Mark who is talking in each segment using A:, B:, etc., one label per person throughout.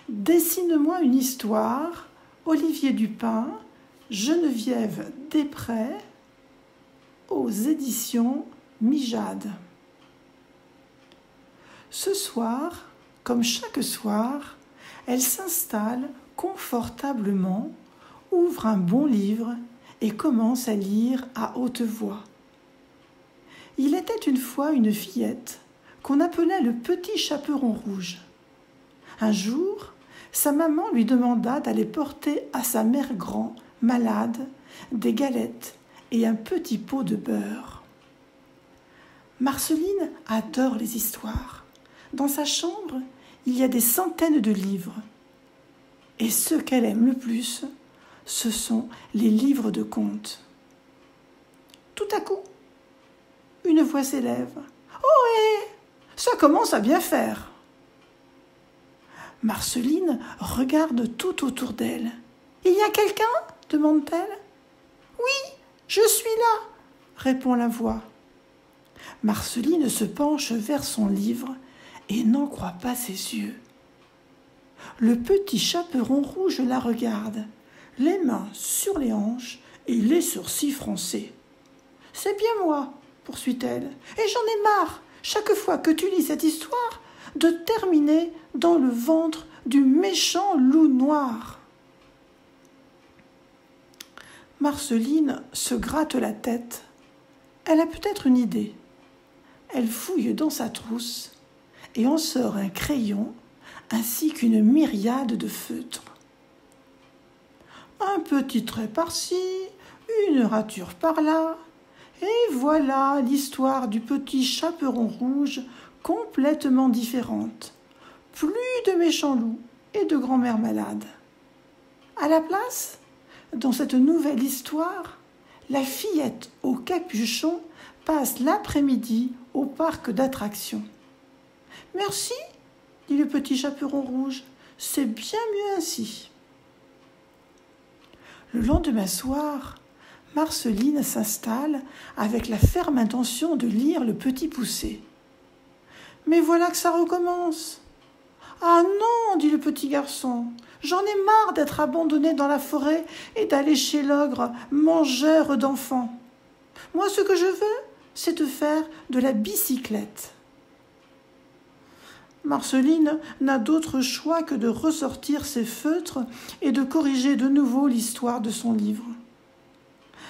A: Dessine-moi une histoire, Olivier Dupin, Geneviève Després, aux éditions Mijade. Ce soir, comme chaque soir, elle s'installe confortablement, ouvre un bon livre et commence à lire à haute voix. Il était une fois une fillette qu'on appelait le petit chaperon rouge. Un jour, sa maman lui demanda d'aller porter à sa mère grand, malade, des galettes et un petit pot de beurre. Marceline adore les histoires. Dans sa chambre, il y a des centaines de livres. Et ce qu'elle aime le plus, ce sont les livres de contes. Tout à coup, une voix s'élève. « Oh, ça commence à bien faire !» Marceline regarde tout autour d'elle. « Il y a quelqu'un ?» demande-t-elle. « Oui, je suis là !» répond la voix. Marceline se penche vers son livre et n'en croit pas ses yeux. Le petit chaperon rouge la regarde, les mains sur les hanches et les sourcils froncés. « C'est bien moi !» poursuit-elle, « et j'en ai marre, chaque fois que tu lis cette histoire, de terminer dans le ventre du méchant loup noir. » Marceline se gratte la tête. Elle a peut-être une idée. Elle fouille dans sa trousse et en sort un crayon ainsi qu'une myriade de feutres. Un petit trait par-ci, une rature par-là, et voilà l'histoire du petit chaperon rouge complètement différente. Plus de méchants loups et de grand-mère malade. À la place, dans cette nouvelle histoire, la fillette au capuchon passe l'après-midi au parc d'attractions. « Merci, » dit le petit chaperon rouge, « c'est bien mieux ainsi. » Le lendemain soir, Marceline s'installe avec la ferme intention de lire Le Petit Poucet. Mais voilà que ça recommence. « Ah non, dit le petit garçon, j'en ai marre d'être abandonné dans la forêt et d'aller chez l'ogre, mangeur d'enfants. Moi, ce que je veux, c'est de faire de la bicyclette. » Marceline n'a d'autre choix que de ressortir ses feutres et de corriger de nouveau l'histoire de son livre.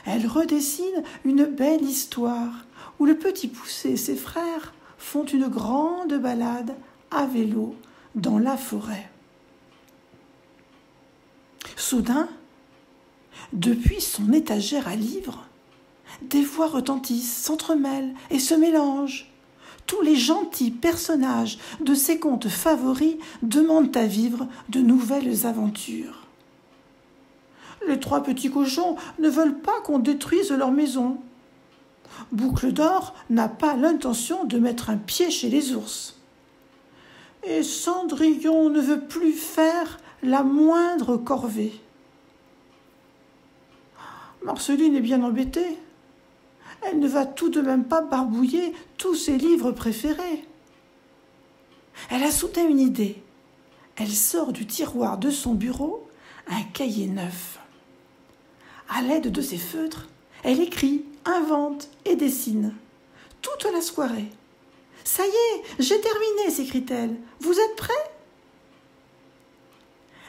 A: Elle redessine une belle histoire où le petit Poucet et ses frères font une grande balade à vélo dans la forêt. Soudain, depuis son étagère à livres, des voix retentissent, s'entremêlent et se mélangent. Tous les gentils personnages de ses contes favoris demandent à vivre de nouvelles aventures. Les 3 petits cochons ne veulent pas qu'on détruise leur maison. Boucle d'Or n'a pas l'intention de mettre un pied chez les ours. Et Cendrillon ne veut plus faire la moindre corvée. Marceline est bien embêtée. Elle ne va tout de même pas barbouiller tous ses livres préférés. Elle a soudain une idée. Elle sort du tiroir de son bureau un cahier neuf. À l'aide de ses feutres, elle écrit, invente et dessine. Toute la soirée. « Ça y est, j'ai terminé » s'écrie-t-elle. « Vous êtes prêts ?»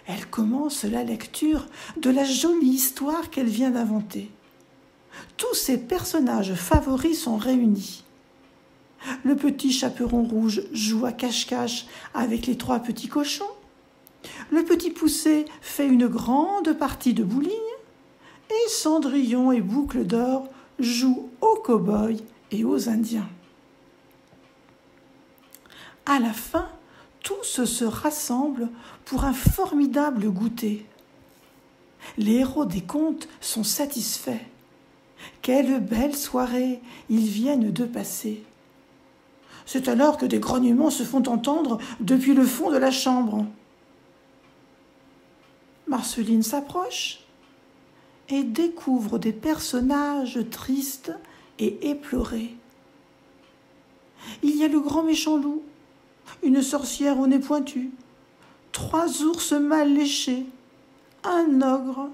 A: Elle commence la lecture de la jolie histoire qu'elle vient d'inventer. Tous ses personnages favoris sont réunis. Le petit chaperon rouge joue à cache-cache avec les 3 petits cochons. Le petit Poucet fait une grande partie de bowling. Et Cendrillon et Boucle d'Or jouent aux cow-boys et aux Indiens. À la fin, tous se rassemblent pour un formidable goûter. Les héros des contes sont satisfaits. Quelle belle soirée ils viennent de passer. C'est alors que des grognements se font entendre depuis le fond de la chambre. Marceline s'approche et découvre des personnages tristes et éplorés. Il y a le grand méchant loup, une sorcière au nez pointu, 3 ours mal léchés, un ogre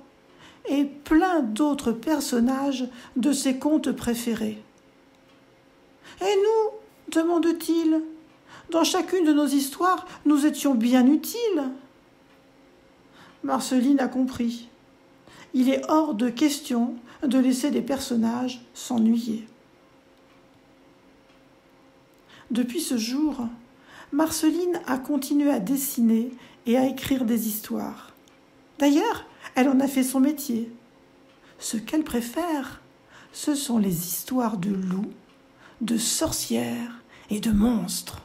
A: et plein d'autres personnages de ses contes préférés. « Et nous ?» demande-t-il. « Dans chacune de nos histoires, nous étions bien utiles. » Marceline a compris. Il est hors de question de laisser des personnages s'ennuyer. Depuis ce jour, Marceline a continué à dessiner et à écrire des histoires. D'ailleurs, elle en a fait son métier. Ce qu'elle préfère, ce sont les histoires de loups, de sorcières et de monstres.